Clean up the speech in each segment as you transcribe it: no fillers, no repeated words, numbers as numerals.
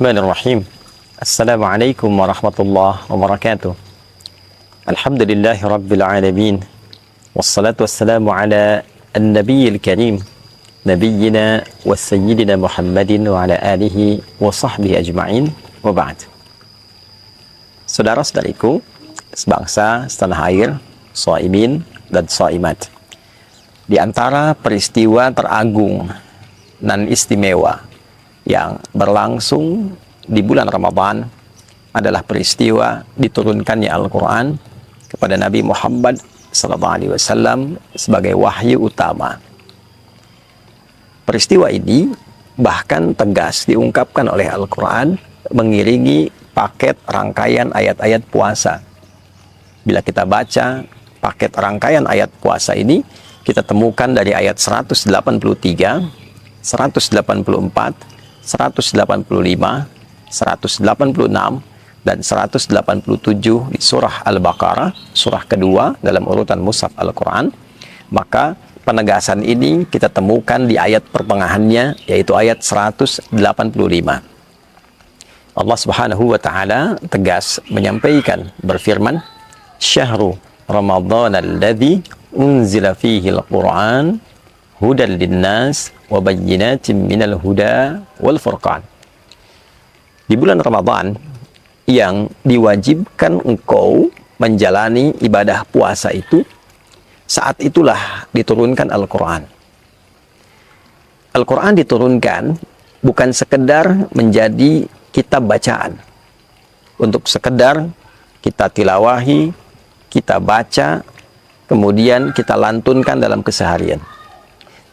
Bismillahirrahmanirrahim. Assalamualaikum warahmatullahi wabarakatuh. Alhamdulillahi rabbil alamin. Wassalatu wassalamu ala an-nabiyil karim, nabiyyina wa sayyidina Muhammadin wa ala alihi wa sahbihi ajma'in, wa ba'd. Saudara-saudariku sebangsa setanah air, shaimin dan shaimat, di antara peristiwa teragung dan istimewa yang berlangsung di bulan Ramadan adalah peristiwa diturunkannya Al-Quran kepada Nabi Muhammad SAW sebagai wahyu utama. Peristiwa ini bahkan tegas diungkapkan oleh Al-Quran mengiringi paket rangkaian ayat-ayat puasa. Bila kita baca paket rangkaian ayat puasa ini, kita temukan dari ayat 183, 184, 185, 186, dan 187 di surah Al-Baqarah, surah kedua dalam urutan mushaf Al-Quran. Maka penegasan ini kita temukan di ayat pertengahannya, yaitu ayat 185. Allah Subhanahu wa Ta'ala tegas menyampaikan, berfirman, "Syahrul Ramadan alladzi unzila fihi al-Quran hudan linnas wa bayyinatin minal huda wal furqan." Di bulan Ramadan yang diwajibkan engkau menjalani ibadah puasa itu, saat itulah diturunkan Al-Quran. Al-Quran diturunkan bukan sekedar menjadi kitab bacaan, untuk sekedar kita tilawahi, kita baca, kemudian kita lantunkan dalam keseharian.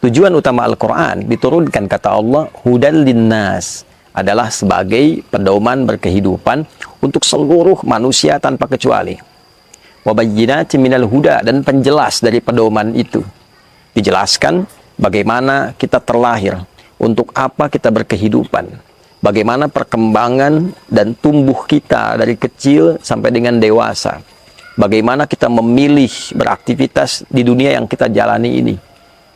Tujuan utama Al-Quran diturunkan, kata Allah, hudan linnas, adalah sebagai pedoman berkehidupan untuk seluruh manusia tanpa kecuali. Wa bayyinatin minal huda, dan penjelas dari pedoman itu. Dijelaskan bagaimana kita terlahir, untuk apa kita berkehidupan, bagaimana perkembangan dan tumbuh kita dari kecil sampai dengan dewasa, bagaimana kita memilih beraktivitas di dunia yang kita jalani ini,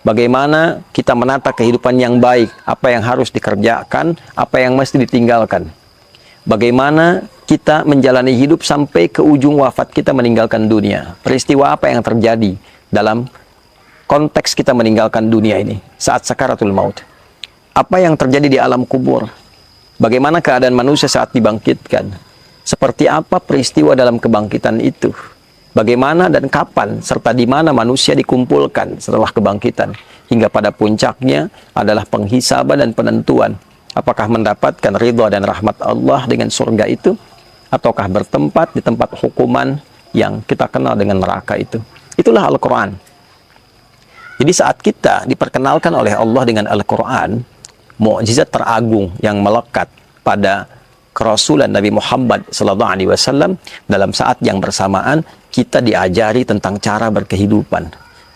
bagaimana kita menata kehidupan yang baik, apa yang harus dikerjakan, apa yang mesti ditinggalkan. Bagaimana kita menjalani hidup sampai ke ujung wafat kita meninggalkan dunia. Peristiwa apa yang terjadi dalam konteks kita meninggalkan dunia ini saat sakaratul maut. Apa yang terjadi di alam kubur. Bagaimana keadaan manusia saat dibangkitkan. Seperti apa peristiwa dalam kebangkitan itu. Bagaimana dan kapan serta di mana manusia dikumpulkan setelah kebangkitan, hingga pada puncaknya adalah penghisaban dan penentuan apakah mendapatkan ridha dan rahmat Allah dengan surga itu, ataukah bertempat di tempat hukuman yang kita kenal dengan neraka itu. Itulah Al-Quran. Jadi saat kita diperkenalkan oleh Allah dengan Al-Quran, mukjizat teragung yang melekat pada kerasulan Nabi Muhammad SAW, dalam saat yang bersamaan kita diajari tentang cara berkehidupan.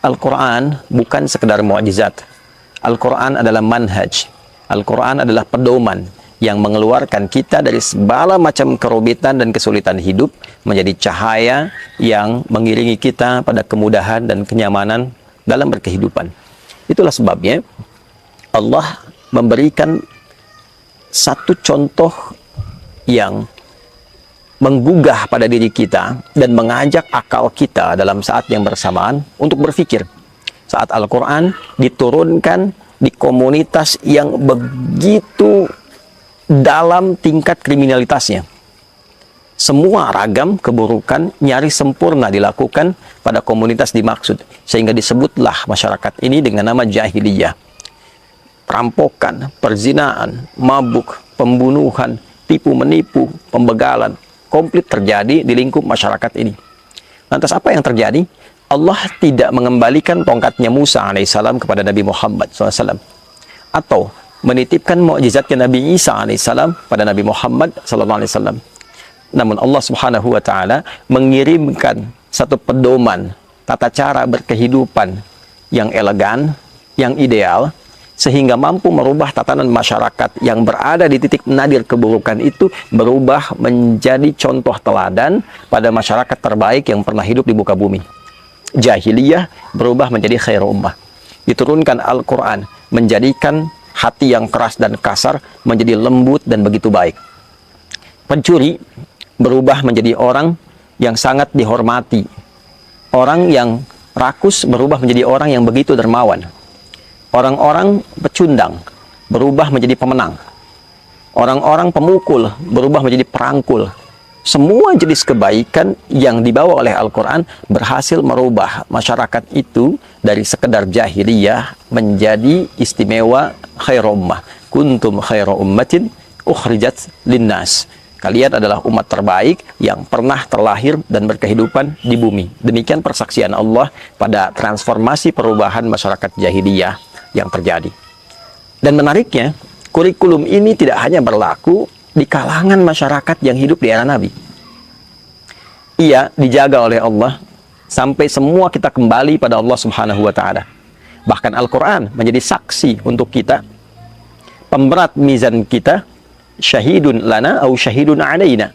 Al-Quran bukan sekedar mukjizat. Al-Quran adalah manhaj. Al-Quran adalah pedoman yang mengeluarkan kita dari segala macam kerumitan dan kesulitan hidup, menjadi cahaya yang mengiringi kita pada kemudahan dan kenyamanan dalam berkehidupan. Itulah sebabnya Allah memberikan satu contoh yang menggugah pada diri kita dan mengajak akal kita dalam saat yang bersamaan untuk berpikir. Saat Al-Quran diturunkan di komunitas yang begitu dalam tingkat kriminalitasnya. Semua ragam keburukan nyaris sempurna dilakukan pada komunitas dimaksud, sehingga disebutlah masyarakat ini dengan nama jahiliyah. Perampokan, perzinaan, mabuk, pembunuhan, tipu-menipu, pembegalan, komplit terjadi di lingkup masyarakat ini. Lantas apa yang terjadi? Allah tidak mengembalikan tongkatnya Musa alaihissalam kepada Nabi Muhammad SAW, atau menitipkan mukjizatnya Nabi Isa alaihissalam pada Nabi Muhammad SAW. Namun Allah Subhanahu wa Ta'ala mengirimkan satu pedoman tata cara berkehidupan yang elegan, yang ideal, sehingga mampu merubah tatanan masyarakat yang berada di titik nadir keburukan itu, berubah menjadi contoh teladan pada masyarakat terbaik yang pernah hidup di muka bumi. Jahiliyah berubah menjadi khair ummah. Diturunkan Al-Quran menjadikan hati yang keras dan kasar menjadi lembut dan begitu baik. Pencuri berubah menjadi orang yang sangat dihormati. Orang yang rakus berubah menjadi orang yang begitu dermawan. Orang-orang pecundang berubah menjadi pemenang. Orang-orang pemukul berubah menjadi perangkul. Semua jenis kebaikan yang dibawa oleh Al-Quran berhasil merubah masyarakat itu dari sekedar jahiliyah menjadi istimewa khairu ummah. Kuntum khairu ummatin ukhrijat linnas. Kalian adalah umat terbaik yang pernah terlahir dan berkehidupan di bumi. Demikian persaksian Allah pada transformasi perubahan masyarakat jahiliyah yang terjadi. Dan menariknya, kurikulum ini tidak hanya berlaku di kalangan masyarakat yang hidup di era Nabi. Ia dijaga oleh Allah sampai semua kita kembali pada Allah Subhanahu wa Ta'ala. Bahkan Al-Quran menjadi saksi untuk kita, pemberat mizan kita, syahidun lana au syahidun alaina.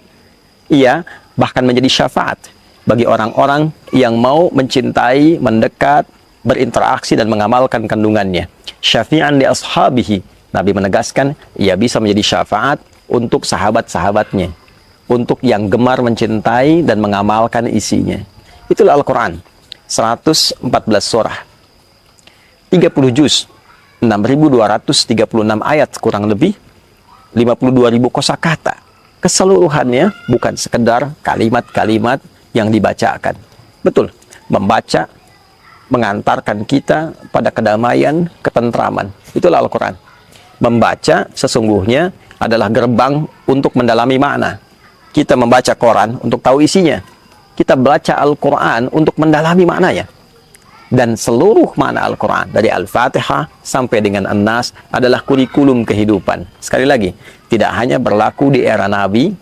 Ia bahkan menjadi syafaat bagi orang-orang yang mau mencintai, mendekat, berinteraksi dan mengamalkan kandungannya. Syafi'an li ashabihi. Nabi menegaskan ia bisa menjadi syafaat untuk sahabat-sahabatnya, untuk yang gemar mencintai dan mengamalkan isinya. Itulah Al-Quran. 114 surah, 30 juz, 6.236 ayat kurang lebih, 52.000 kosakata. Keseluruhannya bukan sekedar kalimat-kalimat yang dibacakan. Betul, membaca mengantarkan kita pada kedamaian, ketentraman. Itulah Al-Quran. Membaca sesungguhnya adalah gerbang untuk mendalami makna. Kita membaca Quran untuk tahu isinya. Kita baca Al-Quran untuk mendalami maknanya. Dan seluruh makna Al-Quran dari Al-Fatihah sampai dengan An-Nas adalah kurikulum kehidupan. Sekali lagi, tidak hanya berlaku di era Nabi,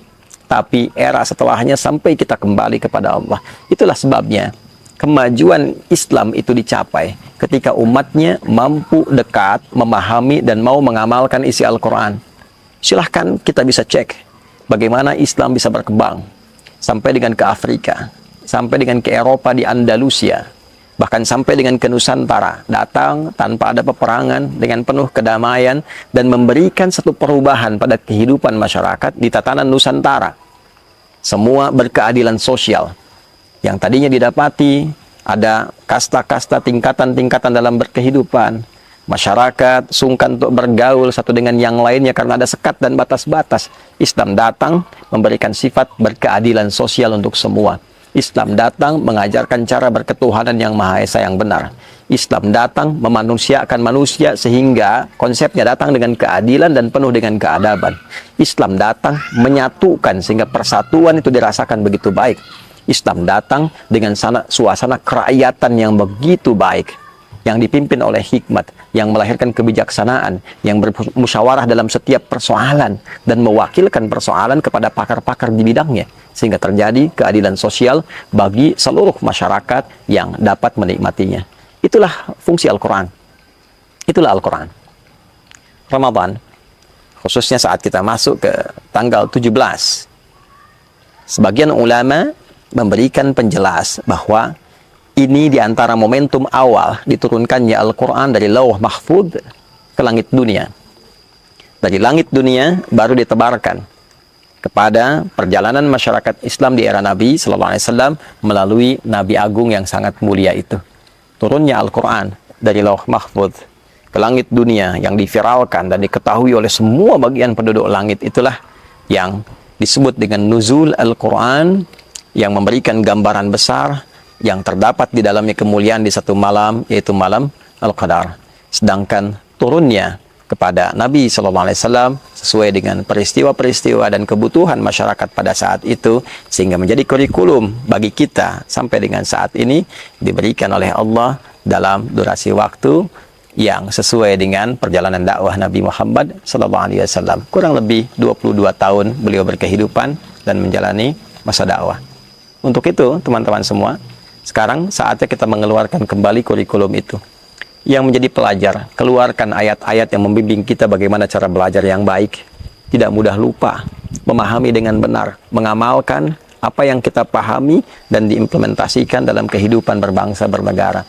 tapi era setelahnya sampai kita kembali kepada Allah. Itulah sebabnya kemajuan Islam itu dicapai ketika umatnya mampu dekat, memahami, dan mau mengamalkan isi Al-Quran. Silahkan kita bisa cek bagaimana Islam bisa berkembang sampai dengan ke Afrika, sampai dengan ke Eropa di Andalusia, bahkan sampai dengan ke Nusantara, datang tanpa ada peperangan dengan penuh kedamaian dan memberikan satu perubahan pada kehidupan masyarakat di tatanan Nusantara. Semua berkeadilan sosial. Yang tadinya didapati ada kasta-kasta, tingkatan-tingkatan dalam berkehidupan. Masyarakat sungkan untuk bergaul satu dengan yang lainnya karena ada sekat dan batas-batas. Islam datang memberikan sifat berkeadilan sosial untuk semua. Islam datang mengajarkan cara berketuhanan yang Maha Esa yang benar. Islam datang memanusiakan manusia sehingga konsepnya datang dengan keadilan dan penuh dengan keadaban. Islam datang menyatukan sehingga persatuan itu dirasakan begitu baik. Islam datang dengan suasana kerakyatan yang begitu baik, yang dipimpin oleh hikmat, yang melahirkan kebijaksanaan, yang bermusyawarah dalam setiap persoalan dan mewakilkan persoalan kepada pakar-pakar di bidangnya, sehingga terjadi keadilan sosial bagi seluruh masyarakat yang dapat menikmatinya. Itulah fungsi Al-Quran. Itulah Al-Quran. Ramadan, khususnya saat kita masuk ke tanggal 17, sebagian ulama memberikan penjelas bahwa ini diantara momentum awal diturunkannya Al-Quran dari Lauh Mahfud ke langit dunia. Dari langit dunia baru ditebarkan kepada perjalanan masyarakat Islam di era Nabi SAW melalui Nabi Agung yang sangat mulia itu. Turunnya Al-Quran dari Lauh Mahfud ke langit dunia yang diviralkan dan diketahui oleh semua bagian penduduk langit, itulah yang disebut dengan Nuzul Al-Quran, yang memberikan gambaran besar yang terdapat di dalamnya kemuliaan di satu malam, yaitu malam Al-Qadar. Sedangkan turunnya kepada Nabi SAW sesuai dengan peristiwa-peristiwa dan kebutuhan masyarakat pada saat itu, sehingga menjadi kurikulum bagi kita sampai dengan saat ini, diberikan oleh Allah dalam durasi waktu yang sesuai dengan perjalanan dakwah Nabi Muhammad SAW. Kurang lebih 22 tahun beliau berkehidupan dan menjalani masa dakwah. Untuk itu, teman-teman semua, sekarang saatnya kita mengeluarkan kembali kurikulum itu. Yang menjadi pelajar, keluarkan ayat-ayat yang membimbing kita bagaimana cara belajar yang baik. Tidak mudah lupa, memahami dengan benar, mengamalkan apa yang kita pahami dan diimplementasikan dalam kehidupan berbangsa bernegara.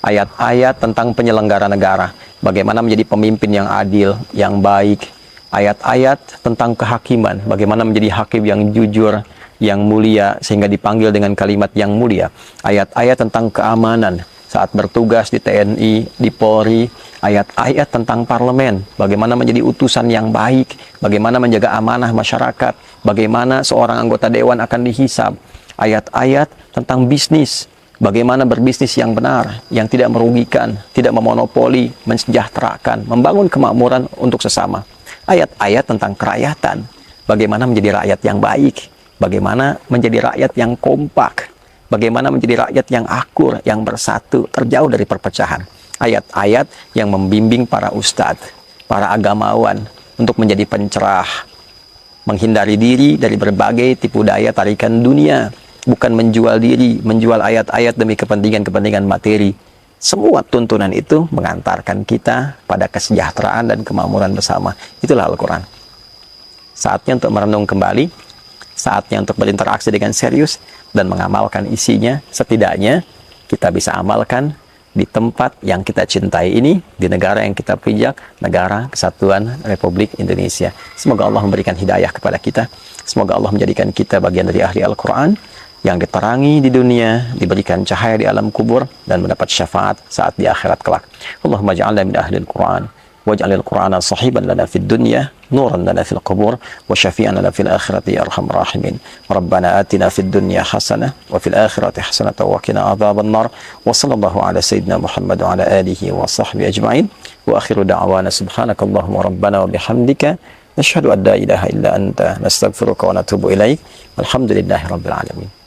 ayat-ayat tentang penyelenggara negara, bagaimana menjadi pemimpin yang adil, yang baik, ayat-ayat tentang kehakiman, bagaimana menjadi hakim yang jujur, yang mulia, sehingga dipanggil dengan kalimat yang mulia, ayat-ayat tentang keamanan saat bertugas di TNI, di Polri, ayat-ayat tentang parlemen, bagaimana menjadi utusan yang baik, bagaimana menjaga amanah masyarakat, bagaimana seorang anggota dewan akan dihisab, ayat-ayat tentang bisnis, bagaimana berbisnis yang benar, yang tidak merugikan, tidak memonopoli, mensejahterakan, membangun kemakmuran untuk sesama. Ayat-ayat tentang kerakyatan, bagaimana menjadi rakyat yang baik, bagaimana menjadi rakyat yang kompak, bagaimana menjadi rakyat yang akur, yang bersatu, terjauh dari perpecahan. Ayat-ayat yang membimbing para ustadz, para agamawan untuk menjadi pencerah, menghindari diri dari berbagai tipu daya tarikan dunia, bukan menjual diri, menjual ayat-ayat demi kepentingan-kepentingan materi. Semua tuntunan itu mengantarkan kita pada kesejahteraan dan kemakmuran bersama. Itulah Al-Quran. Saatnya untuk merenung kembali, saatnya untuk berinteraksi dengan serius dan mengamalkan isinya. Setidaknya kita bisa amalkan di tempat yang kita cintai ini, di negara yang kita pijak, negara Kesatuan Republik Indonesia. Semoga Allah memberikan hidayah kepada kita. Semoga Allah menjadikan kita bagian dari ahli Al-Quran yang diterangi di dunia, diberikan cahaya di alam kubur, dan mendapat syafaat saat di akhirat kelak. Allahumma ja'alna min ahli Al-Quran waj'alil Qur'ana sahiban lana fid dunya nuran lana fil qubur wa syafi'an lana fil akhirati ya arhamar rahimin. Rabbana atina fid dunya hasanah wa fil akhirati hasanah wa qina adzaban nar. Wa sallallahu ala sayyidina Muhammad wa ala alihi wa sahbihi ajma'in. Wa akhiru da'wana subhanakallahumma rabbana wa bihamdika nashhadu an la ilaha illa anta nastaghfiruka wa natubu ilaik. Walhamdulillahi rabbil alamin.